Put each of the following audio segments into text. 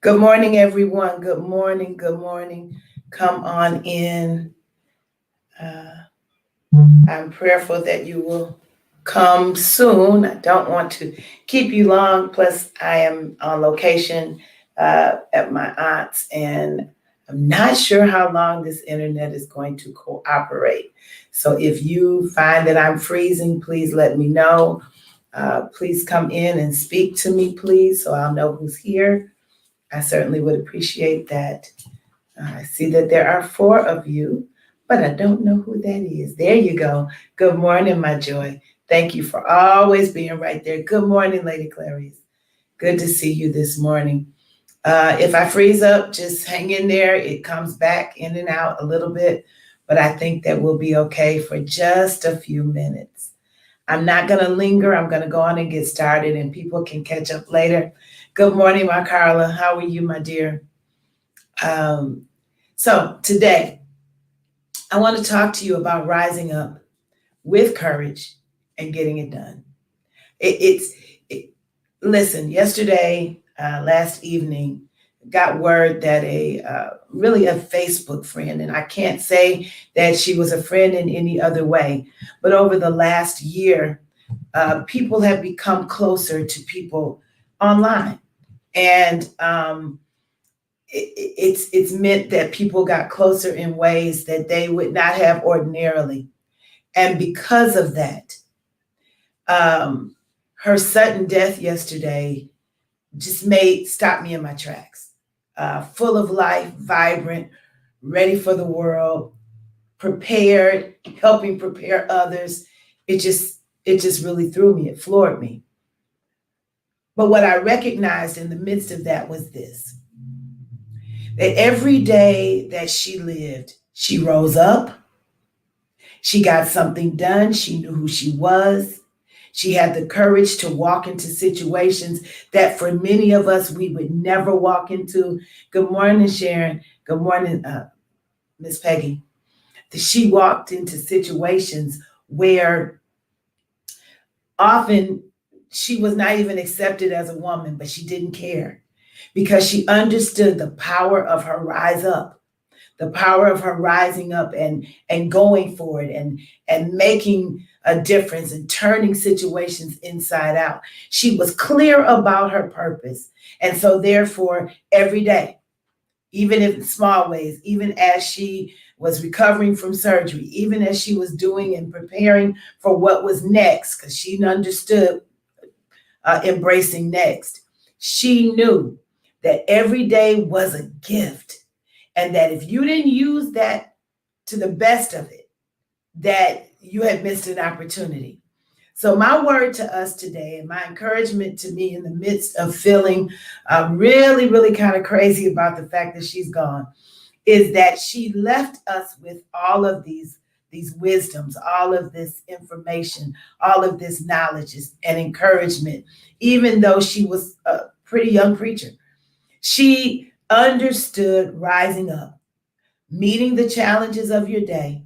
Good morning, everyone. Good morning. Good morning. Come on in. Uh, I'm prayerful that you will come soon. I don't want to keep you long. Plus, I am on location at my aunt's, and I'm not sure how long this internet is going to cooperate. So, if you find that I'm freezing, please let me know. Please come in and speak to me, please, so I'll know who's here. I certainly would appreciate that. I see that there are four of you, but I don't know who that is. There you go. Good morning, my joy. Thank you for always being right there. Good morning, Lady Clarice. Good to see you this morning. If I freeze up, just hang in there. It comes back in and out a little bit, but I think that we'll be okay for just a few minutes. I'm not going to linger. I'm going to go on and get started, and people can catch up later. Good morning, my Carla. How are you, my dear? So today, I want to talk to you about rising up with courage and getting it done. It, it's Listen. Yesterday, last evening, got word that really a Facebook friend, and I can't say that she was a friend in any other way, but over the last year, people have become closer to people online, and it's meant that people got closer in ways that they would not have ordinarily. And because of that, um, her sudden death yesterday just made stop me in my tracks. Full of life, vibrant, ready for the world, prepared, helping prepare others. It just really threw me. It floored me. But what I recognized in the midst of that was this: that every day that she lived, she rose up, she got something done, she knew who she was, she had the courage to walk into situations that for many of us we would never walk into. Good morning, Sharon. Good morning, Miss Peggy. She walked into situations where often she was not even accepted as a woman, but she didn't care because she understood the power of her rise up, the power of her rising up and going for it and making a difference and turning situations inside out. She was clear about her purpose. And so therefore, every day, even in small ways, even as she was recovering from surgery, even as she was doing and preparing for what was next, because she understood embracing next, she knew that every day was a gift, and that if you didn't use that to the best of it, that you had missed an opportunity. So my word to us today, and my encouragement to me in the midst of feeling really, really kind of crazy about the fact that she's gone, is that she left us with all of these wisdoms, all of this information, all of this knowledge and encouragement, even though she was a pretty young preacher. She understood rising up, meeting the challenges of your day,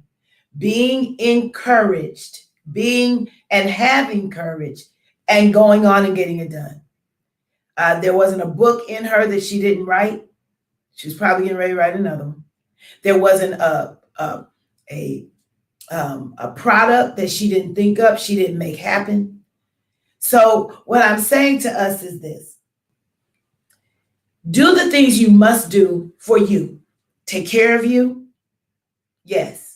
being encouraged, being and having courage, and going on and getting it done. There wasn't a book in her that she didn't write. She was probably getting ready to write another one. There wasn't a product that she didn't think up, she didn't make happen. So what I'm saying to us is this: do the things you must do for you. Take care of you. Yes.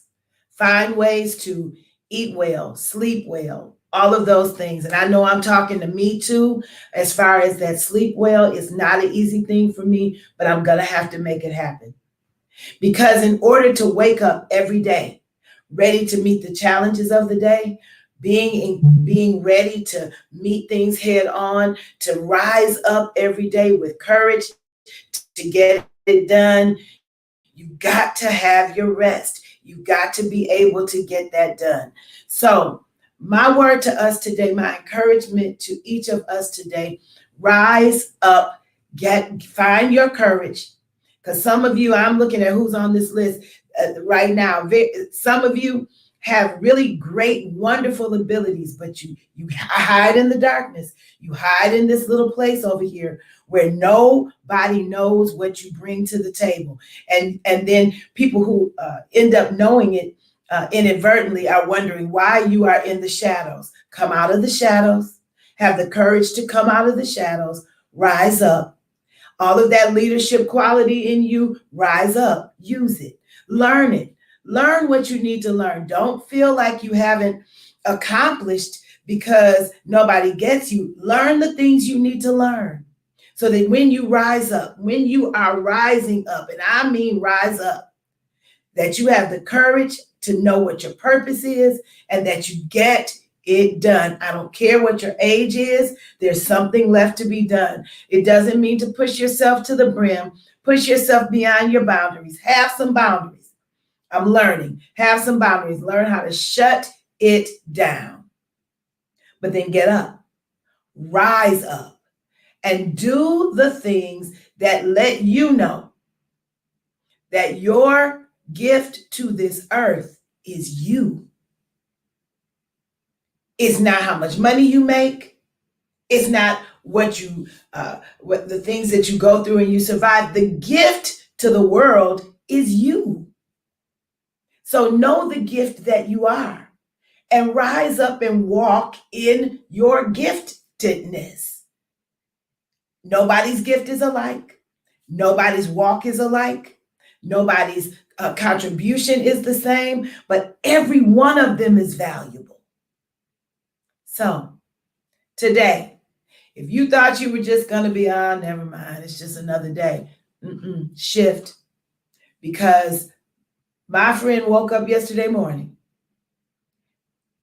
Find ways to eat well, sleep well, all of those things. And I know I'm talking to me too, as far as that sleep well is not an easy thing for me, but I'm going to have to make it happen. Because in order to wake up every day, ready to meet the challenges of the day, being ready to meet things head on, to rise up every day with courage to get it done, you got to have your rest. You got to be able to get that done. So my word to us today, my encouragement to each of us today: rise up, find your courage. Because some of you, I'm looking at who's on this list right now. Some of you have really great, wonderful abilities, but you hide in the darkness. You hide in this little place over here where nobody knows what you bring to the table. And then people who end up knowing it inadvertently are wondering why you are in the shadows. Come out of the shadows. Have the courage to come out of the shadows. Rise up. All of that leadership quality in you, rise up. Use it. Learn it. Learn what you need to learn. Don't feel like you haven't accomplished because nobody gets you. Learn the things you need to learn so that when you rise up, when you are rising up, and I mean rise up, that you have the courage to know what your purpose is and that you get it done. I don't care what your age is. There's something left to be done. It doesn't mean to push yourself to the brim. Push yourself beyond your boundaries. Have some boundaries. I'm learning. Have some boundaries. Learn how to shut it down. But then get up. Rise up. And do the things that let you know that your gift to this earth is you. It's not how much money you make. It's not what the things that you go through and you survive. The gift to the world is you. So know the gift that you are and rise up and walk in your giftedness. Nobody's gift is alike. Nobody's walk is alike. Nobody's contribution is the same, but every one of them is valuable. So today, if you thought you were just going to be, never mind, it's just another day. Shift. Because my friend woke up yesterday morning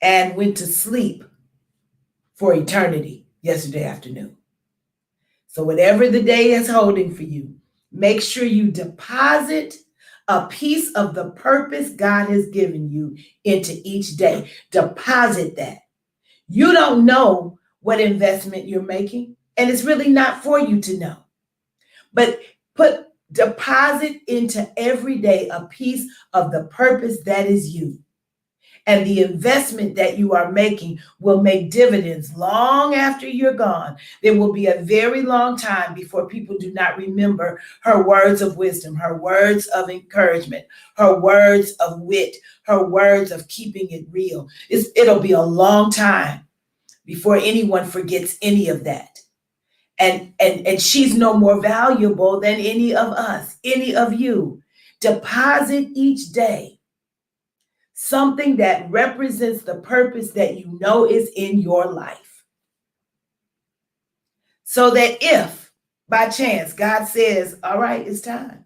and went to sleep for eternity yesterday afternoon. So whatever the day is holding for you, make sure you deposit a piece of the purpose God has given you into each day. Deposit that. You don't know what investment you're making, and it's really not for you to know. But deposit into every day a piece of the purpose that is you. And the investment that you are making will make dividends long after you're gone. There will be a very long time before people do not remember her words of wisdom, her words of encouragement, her words of wit, her words of keeping it real. It'll be a long time before anyone forgets any of that. And she's no more valuable than any of us, any of you. Deposit each day something that represents the purpose that you know is in your life. So that if by chance God says, all right, it's time,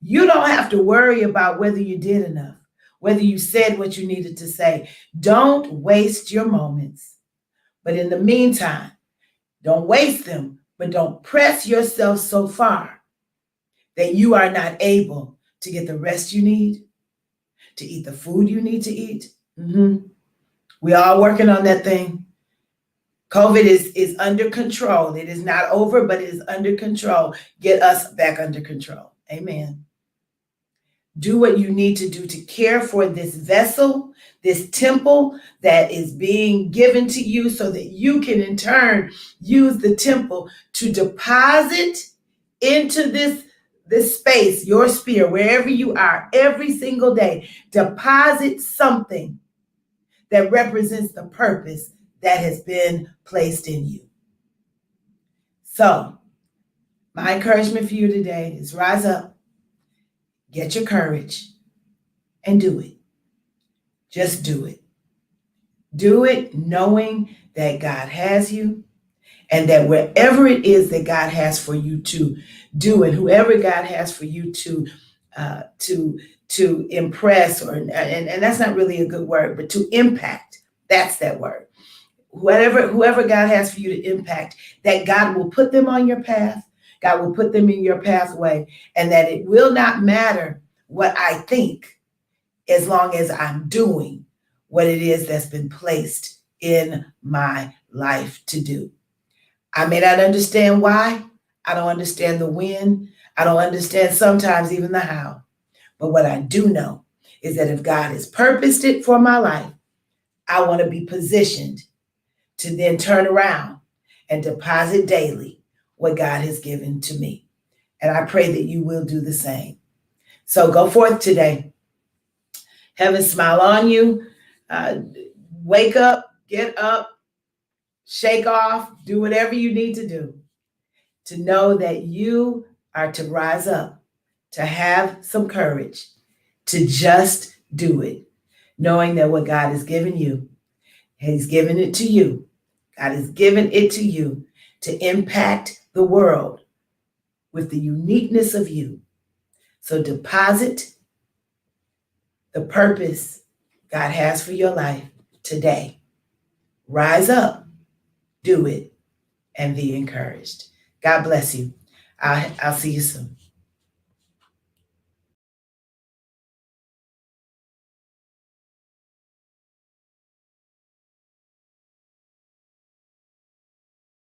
you don't have to worry about whether you did enough, whether you said what you needed to say. Don't waste your moments. But in the meantime, don't waste them, but don't press yourself so far that you are not able to get the rest you need, to eat the food you need to eat. We are working on that thing. COVID is under control. It is not over, but it is under control. Get us back under control. Amen. Do what you need to do to care for this vessel, this temple that is being given to you so that you can in turn use the temple to deposit into this space, your sphere, wherever you are, every single day. Deposit something that represents the purpose that has been placed in you. So, my encouragement for you today is rise up, get your courage, and do it. Just do it. Do it knowing that God has you, and that wherever it is that God has for you to do it, whoever God has for you to impress, and that's not really a good word, but to impact, that's that word. Whoever God has for you to impact, that God will put them on your path, God will put them in your pathway, and that it will not matter what I think as long as I'm doing what it is that's been placed in my life to do. I may not understand why. I don't understand the when. I don't understand sometimes even the how. But what I do know is that if God has purposed it for my life, I want to be positioned to then turn around and deposit daily what God has given to me. And I pray that you will do the same. So go forth today. Heaven smile on you. Wake up, get up, shake off, do whatever you need to do to know that you are to rise up, to have some courage, to just do it, knowing that what God has given you, He's given it to you. God has given it to you to impact the world with the uniqueness of you. So deposit the purpose God has for your life today. Rise up, do it, and be encouraged. God bless you. I'll see you soon.